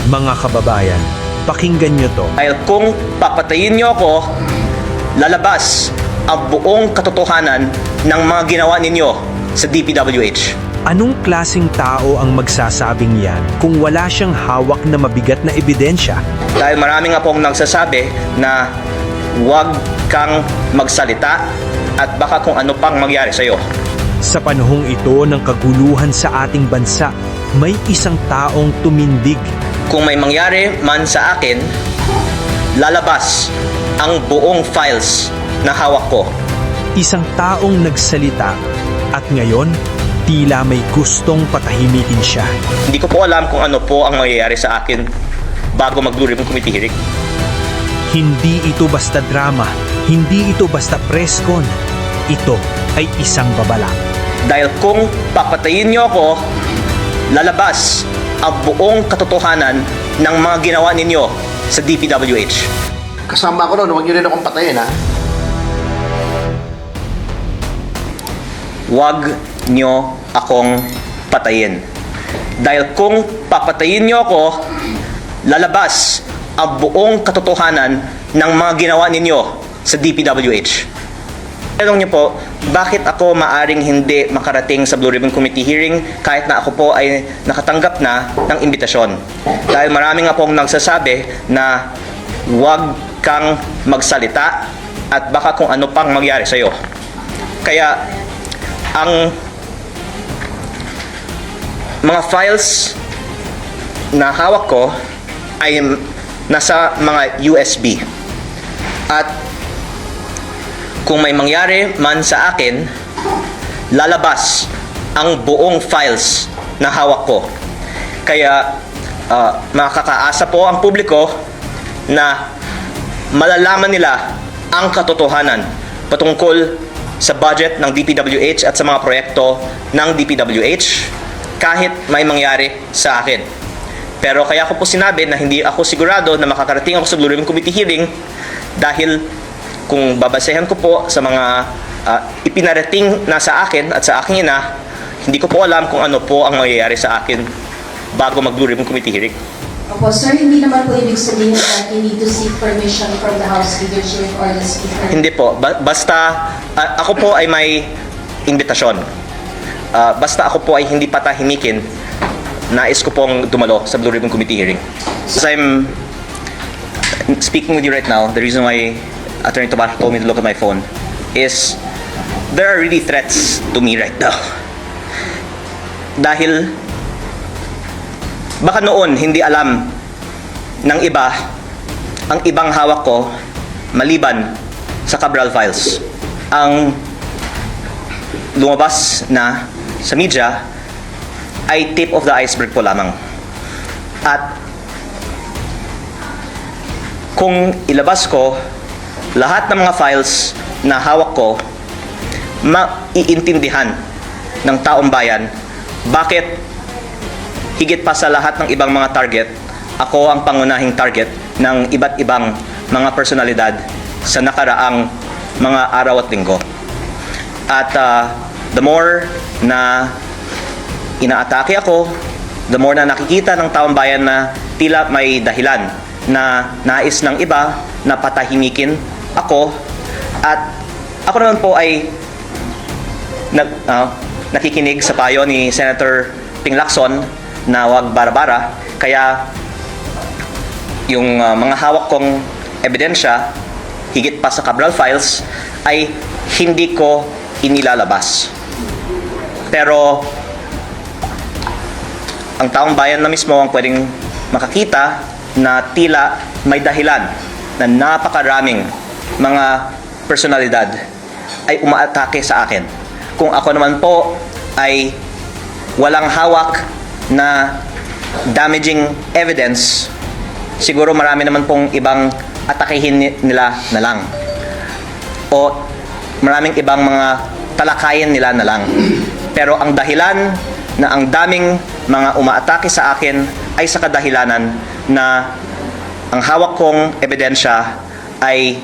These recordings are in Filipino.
Mga kababayan, pakinggan nyo to. Dahil kung papatayin niyo ako, lalabas ang buong katotohanan ng mga ginawa ninyo sa DPWH. Anong klaseng tao ang magsasabing yan kung wala siyang hawak na mabigat na ebidensya? Dahil marami nga pong nagsasabi na huwag kang magsalita at baka kung ano pang mangyari sa'yo. Sa panahong ito ng kaguluhan sa ating bansa, may isang taong tumindig. Kung may mangyari man sa akin, lalabas ang buong files na hawak ko. Isang taong nagsalita at ngayon, tila may gustong patahimikin siya. Hindi ko po alam kung ano po ang mangyayari sa akin bago mag-Blue Ribbon Committee hearing. Hindi ito basta drama, hindi ito basta press con. Ito ay isang babala. Dahil kung papatayin niyo ako, lalabas ang buong katotohanan ng mga ginawa ninyo sa DPWH. Kasama ko noon, huwag niyo rin akong patayin, ha? Huwag niyo akong patayin. Dahil kung papatayin niyo ako, lalabas ang buong katotohanan ng mga ginawa ninyo sa DPWH. Tanong niyo po, bakit ako maaring hindi makarating sa Blue Ribbon Committee hearing kahit na ako po ay nakatanggap na ng imbitasyon? Dahil marami nga pong nagsasabi na huwag kang magsalita at baka kung ano pang mangyari sa'yo. Kaya ang mga files na hawak ko ay nasa mga USB. At kung may mangyari man sa akin, lalabas ang buong files na hawak ko. Kaya makakaasa po ang publiko na malalaman nila ang katotohanan patungkol sa budget ng DPWH at sa mga proyekto ng DPWH kahit may mangyari sa akin. Pero kaya ko po sinabi na hindi ako sigurado na makakarating ako sa Blue Ribbon Committee hearing dahil kung babasehan ko po sa mga ipinarating na sa akin at sa aking ina, hindi ko po alam kung ano po ang mangyayari sa akin bago mag-Blue Ribbon Committee hearing. Opo, sir, hindi naman po ibig sabihin that you need to seek permission from the House leadership or the Speaker. Hindi po. Basta ako po ay may imbitasyon. Basta ako po ay hindi patahimikin, nais ko pong dumalo sa Blue Ribbon Committee hearing. As I'm speaking with you right now, the reason why Attorney Tomas told me to look at my phone is there are really threats to me right now. Dahil baka noon hindi alam ng iba ang ibang hawak ko maliban sa Cabral files. Ang lumabas na sa media ay tip of the iceberg po lamang. At kung ilabas ko lahat ng mga files na hawak ko, maiintindihan ng taong bayan bakit higit pa sa lahat ng ibang mga target, ako ang pangunahing target ng iba't ibang mga personalidad sa nakaraang mga araw at linggo. At the more na inaatake ako, the more na nakikita ng taong bayan na tila may dahilan na nais ng iba na patahimikin ako, at ako naman po ay nakikinig sa payo ni Senator Ping Lacson na wag bara-bara, kaya yung mga hawak kong ebidensya higit pa sa Cabral files ay hindi ko inilalabas. Pero ang taong bayan na mismo ang pwedeng makakita na tila may dahilan na napakaraming mga personalidad ay umaatake sa akin. Kung ako naman po ay walang hawak na damaging evidence, siguro marami naman pong ibang atakehin nila na lang. O maraming ibang mga talakayin nila na lang. Pero ang dahilan na ang daming mga umaatake sa akin ay sa kadahilanan na ang hawak kong ebidensya ay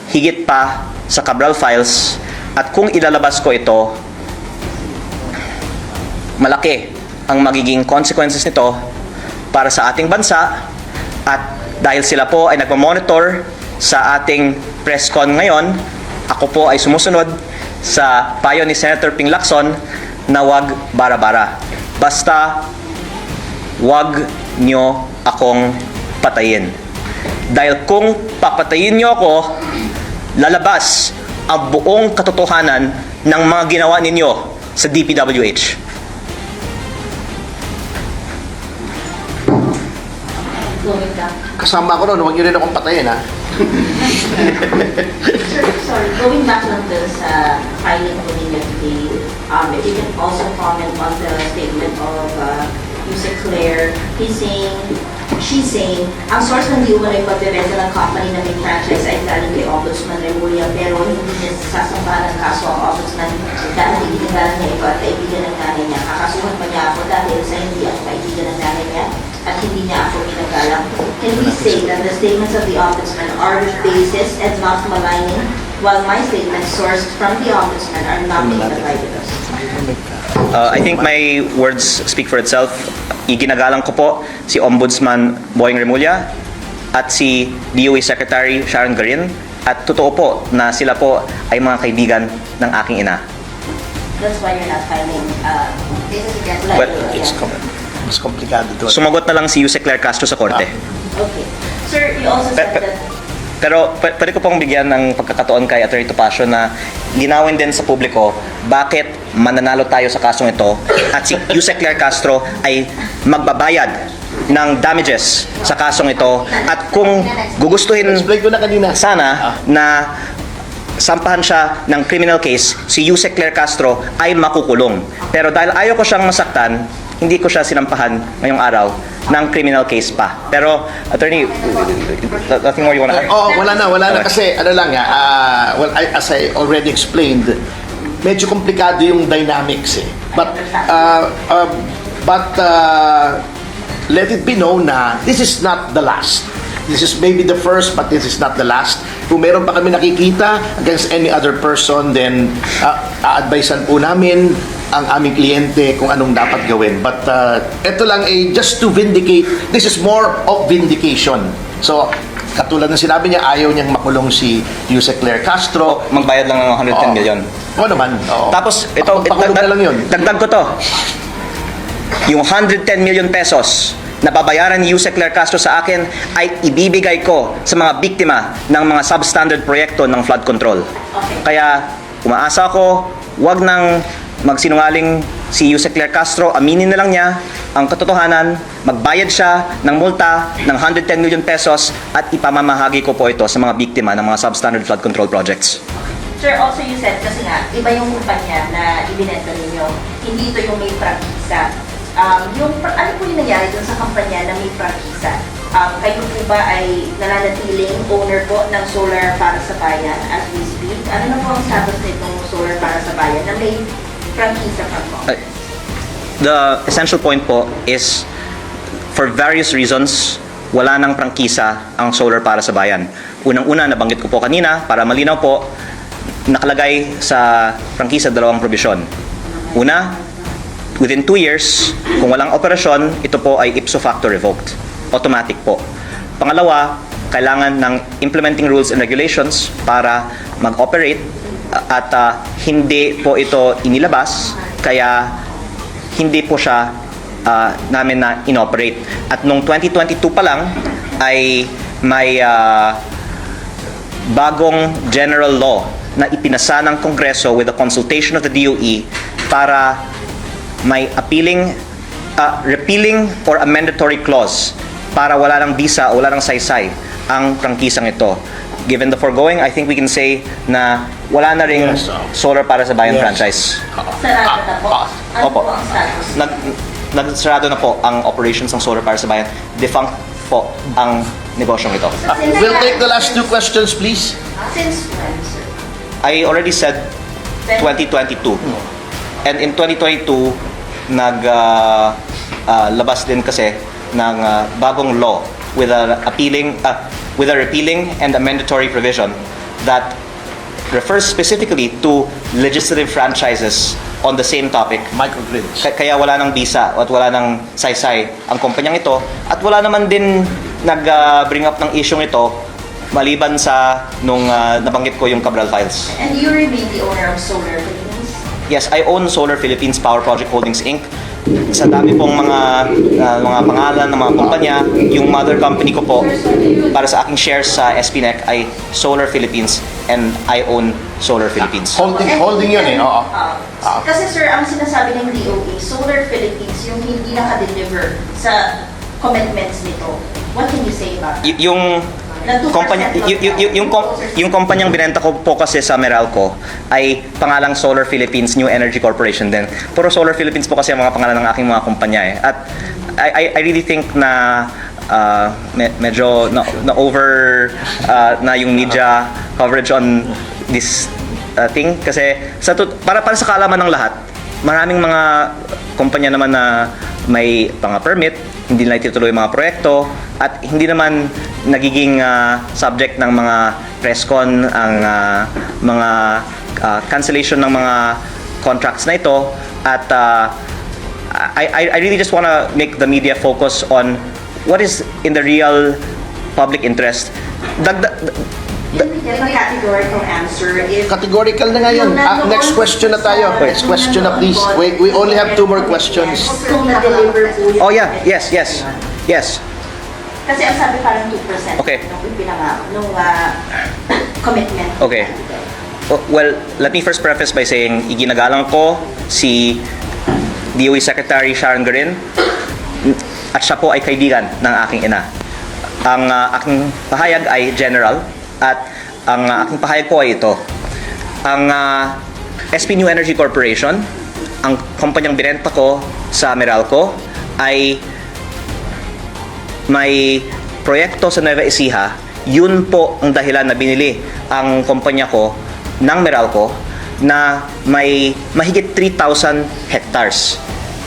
higit pa sa Cabral files, at kung ilalabas ko ito, malaki ang magiging consequences nito para sa ating bansa, at dahil sila po ay nagmamonitor sa ating press con ngayon, ako po ay sumusunod sa payo ni Senator Ping Lacson na wag bara-bara. Basta wag nyo akong patayin. Dahil kung papatayin nyo ako, lalabas ang buong katotohanan ng mga ginawa ninyo sa DPWH. Going back. Kasama ko noon, huwag niyo rin akong patayin, ha? Sir, sorry, going back lang dun sa filing ko ninyo today, if you can also comment on the statement of Yusek Claire. She's saying, ang source ng di umano'y pagbebenta ng company na may franchise ay galing kay Ombudsman Remulla, pero hindi niya sasambahan ng kaso ang Ombudsman dahil itinagalan niya ito at kaibigan ng nanay niya. Kakasuhan pa niya ako dahil sa hindi ako kaibigan ng nanay niya at hindi niya ako pinagalang. Can we say that the statements of the Ombudsman are the basis and not maligning, while my statements sourced from the Ombudsman are not being applied to us? I think my words speak for itself. Iginagalang ko po si Ombudsman Boying Remulla at si DOE Secretary Sharon Garin, at totoo po na sila po ay mga kaibigan ng aking ina. That's why you're not filing cases against Well, It's mas komplikado doon. Sumagot na lang si Yusek Claire Castro sa korte. Okay. Sir, you also said that... Pero pwede ko pong bigyan ng pagkakataon kay Atty. Topacio na linawin din sa publiko bakit mananalo tayo sa kasong ito at si Yusek Claire Castro ay magbabayad ng damages sa kasong ito, at kung gugustuhin Explain ko na kanina. sana na sampahan siya ng criminal case, si Yusek Claire Castro ay makukulong. Pero dahil ayaw ko siyang masaktan, hindi ko siya sinampahan ngayong araw ng criminal case pa. Pero, attorney, nothing more you wanna add? Wala na. Kasi, ano lang, well, as I already explained, medyo komplikado yung dynamics, eh. But let it be known na this is not the last. This is maybe the first, but this is not the last. Kung meron pa kami nakikita against any other person, then a-advisean po namin ang aming kliyente kung anong dapat gawin. But ito lang just to vindicate, this is more of vindication. So, katulad ng sinabi niya, ayaw niyang makulong si Yusek Claire Castro. Magbayad lang ng 110 million. Oo naman. Oo. Tapos, ito, Pakulong na lang yun. dagdag ko to. Yung 110 million pesos na babayaran ni Yusek Claire Castro sa akin ay ibibigay ko sa mga biktima ng mga substandard proyekto ng flood control. Kaya umaasa ako, wag nang magsinungaling si Yusek Claire Castro, aminin na lang niya ang katotohanan, magbayad siya ng multa ng 110 million pesos at ipamamahagi ko po ito sa mga biktima ng mga substandard flood control projects. Sir, also you said, kasi nga, iba yung kumpanya na ibinenta ninyo. Hindi ito yung may prangkisa. Ano po yung nangyari dun sa kampanya na may prangkisa? Kayo po ba ay nananatiling owner po ng Solar para sa Bayan as we speak? Ano na po ang status nitong Solar para sa Bayan na may prangkisa from Congress? The essential point po is, for various reasons, wala nang prangkisa ang Solar para sa Bayan. Unang-una, nabanggit ko po kanina, para malinaw po, nakalagay sa prangkisa dalawang probisyon. Una, within 2 years, kung walang operasyon, ito po ay ipso facto revoked. Automatic po. Pangalawa, kailangan ng implementing rules and regulations para mag-operate, at hindi po ito inilabas, kaya hindi po siya namin na inoperate. At nung 2022 pa lang ay may bagong general law na ipinasa ng Kongreso with the consultation of the DOE para may repealing or a mandatory clause para wala ng visa o wala ng saysay ang prangkisang ito. Given the foregoing, I think we can say na wala na ring Yes, Solar para sa Bayan yes. franchise. Sarado na po. Ano Opo. po ang status? Nagsarado na po ang operations ng Solar para sa Bayan. Defunct po ang negosyong ito. We'll take the last 2 questions, please. Since when, sir? I already said 2022. And in 2022, labas din kasi ng bagong law with a repealing and a mandatory provision that refers specifically to legislative franchises on the same topic. Microgrids. Kaya wala nang bisa at wala nang saysay ang kumpanyang ito at wala naman din nag-bring up ng isyong ito maliban sa nung nabanggit ko yung Cabral Files. And you remain the owner of Solar Philippines? Yes, I own Solar Philippines Power Project Holdings Inc. Sa dami pong mga pangalan ng mga kumpanya, yung mother company ko po para sa aking shares sa SPNEC ay Solar Philippines and I own Solar Philippines. Holding yun eh, oo. Kasi sir, ang sinasabi ng DOE, Solar Philippines yung hindi nakadeliver sa commitments nito. What can you say about that? Yung Na 2% kumpanya yung kumpanyang binenta ko po kasi sa Meralco ay pangalang Solar Philippines New Energy Corporation din. Puro Solar Philippines po kasi ang mga pangalan ng aking mga kumpanya eh. At I really think na medyo na over na yung media coverage on this thing kasi para sa kaalaman ng lahat, maraming mga kumpanya naman na may mga permit, hindi na itutuloy yung mga proyekto at hindi naman nagiging subject ng mga presscon ang mga cancellation ng mga contracts na ito at I really just want to make the media focus on what is in the real public interest. Can we get a categorical answer if... Categorical na nga yun. Next question na tayo. Next question na please. We only have 2 more questions. Kung na-deliver po yung... Oh yeah, yes. Kasi ang sabi parang 2% Okay. nung commitment. Okay. Well, let me first preface by saying iginagalang ko si DOE Secretary Sharon Garin at siya po ay kaibigan ng aking ina. Ang aking pahayag ay general at ang aking pahayag po ay ito. Ang SP New Energy Corporation, ang kumpanyang binenta ko sa Meralco ay may proyekto sa Nueva Ecija. Yun po ang dahilan na binili ang kumpanya ko ng Meralco na may mahigit 3,000 hectares.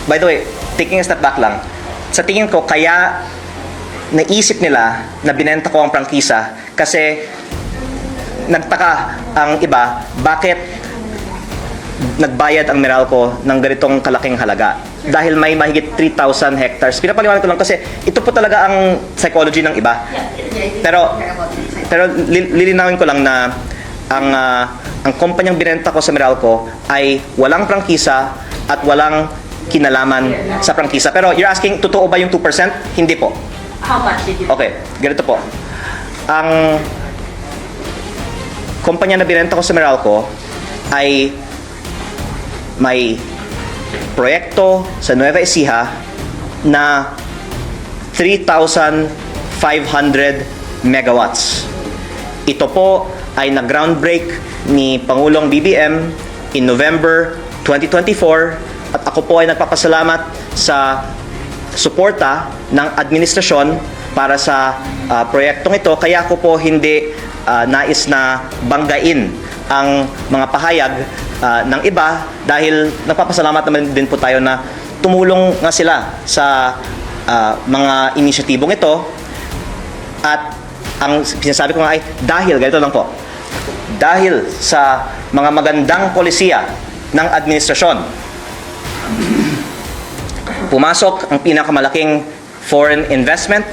By the way, taking a step back lang, sa tingin ko kaya naisip nila na binenta ko ang prangkisa kasi nagtaka ang iba bakit nagbayad ang Meralco ng ganitong kalaking halaga. Dahil may mahigit 3,000 hectares. Pinapaliwanag ko lang kasi ito po talaga ang psychology ng iba. Pero lilinawin ko lang na ang kumpanyang binenta ko sa Meralco ay walang prangkisa at walang kinalaman sa prangkisa. Pero you're asking, totoo ba yung 2%? Hindi po. How much did you... Okay, ganito po. Ang kumpanya na binenta ko sa Meralco ay may proyekto sa Nueva Ecija na 3,500 megawatts. Ito po ay nag-groundbreak ni Pangulong BBM in November 2024 at ako po ay nagpapasalamat sa suporta ng administrasyon para sa proyektong ito. Kaya ako po hindi nais na banggain ang mga pahayag ng iba dahil nagpapasalamat naman din po tayo na tumulong nga sila sa mga inisyatibong ito at ang sinasabi ko nga ay dahil, ganito lang po, dahil sa mga magandang polisiya ng administrasyon, pumasok ang pinakamalaking foreign investment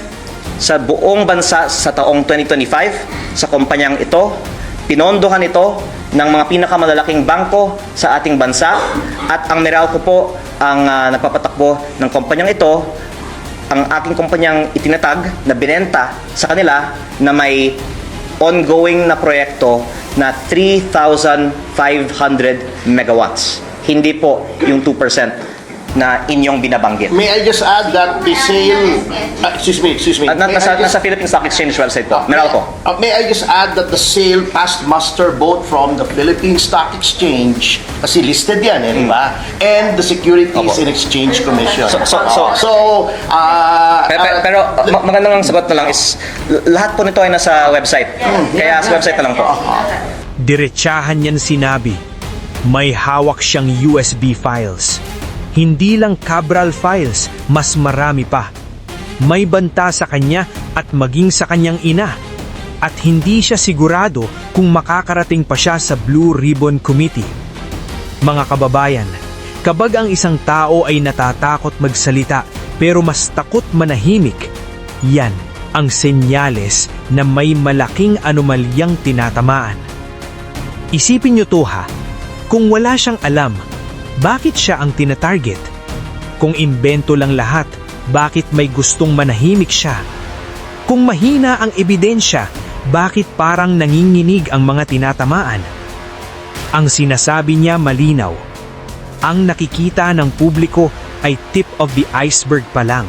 sa buong bansa sa taong 2025 sa kumpanyang ito. Pinondohan ito ng mga pinakamalalaking bangko sa ating bansa at ang Meralco po ang nagpapatakbo ng kumpanyang ito. Ang aking kumpanyang itinatag na binenta sa kanila na may ongoing na proyekto na 3,500 megawatts. Hindi po yung 2% na inyong binabanggit. May I just add that the sale... excuse me. Nasa Philippine Stock Exchange website po. Meralco. May I just add that the sale passed muster both from the Philippine Stock Exchange, kasi listed yan, di ba? And the Securities and Exchange Commission. Pero magandang sagot na lang is lahat po nito ay nasa website. Kaya sa website na lang po. Diretsahan niyan sinabi, may hawak siyang USB files. Hindi lang Cabral files, mas marami pa. May banta sa kanya at maging sa kanyang ina. At hindi siya sigurado kung makakarating pa siya sa Blue Ribbon Committee. Mga kababayan, Kapag ang isang tao ay natatakot magsalita pero mas takot manahimik, yan ang senyales na may malaking anomalyang tinatamaan. Isipin niyo to ha, kung wala siyang alam, bakit siya ang tinatarget? Kung imbento lang lahat, bakit may gustong manahimik siya? Kung mahina ang ebidensya, bakit parang nanginginig ang mga tinatamaan? Ang sinasabi niya malinaw. Ang nakikita ng publiko ay tip of the iceberg pa lang.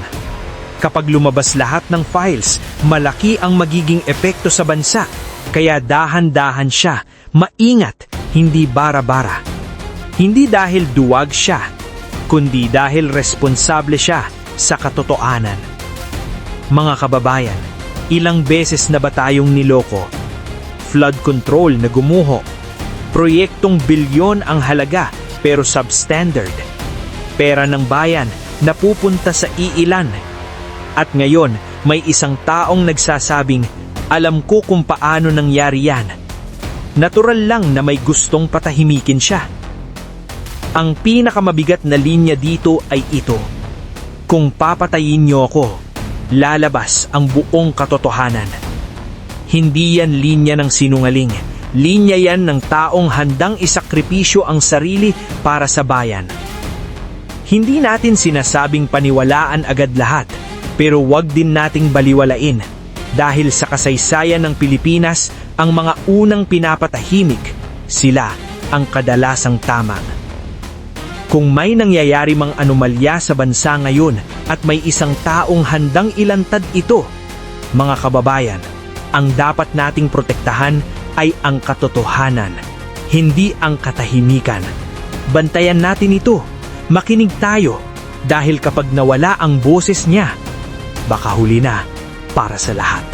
Kapag lumabas lahat ng files, malaki ang magiging epekto sa bansa. Kaya dahan-dahan siya, maingat, hindi bara-bara. Hindi dahil duwag siya, kundi dahil responsable siya sa katotohanan. Mga kababayan, ilang beses na ba tayong niloko? Flood control na gumuho. Proyektong bilyon ang halaga pero substandard. Pera ng bayan na pupunta sa iilan. At ngayon, may isang taong nagsasabing, alam ko kung paano nangyari yan. Natural lang na may gustong patahimikin siya. Ang pinakamabigat na linya dito ay ito. Kung papatayin niyo ako, lalabas ang buong katotohanan. Hindi yan linya ng sinungaling. Linya yan ng taong handang isakripisyo ang sarili para sa bayan. Hindi natin sinasabing paniwalaan agad lahat, pero wag din nating baliwalain. Dahil sa kasaysayan ng Pilipinas, ang mga unang pinapatahimik, sila ang kadalasang tama. Kung may nangyayari mang anomalya sa bansa ngayon at may isang taong handang ilantad ito, mga kababayan, ang dapat nating protektahan ay ang katotohanan, hindi ang katahimikan. Bantayan natin ito, makinig tayo, dahil kapag nawala ang boses niya, baka huli na para sa lahat.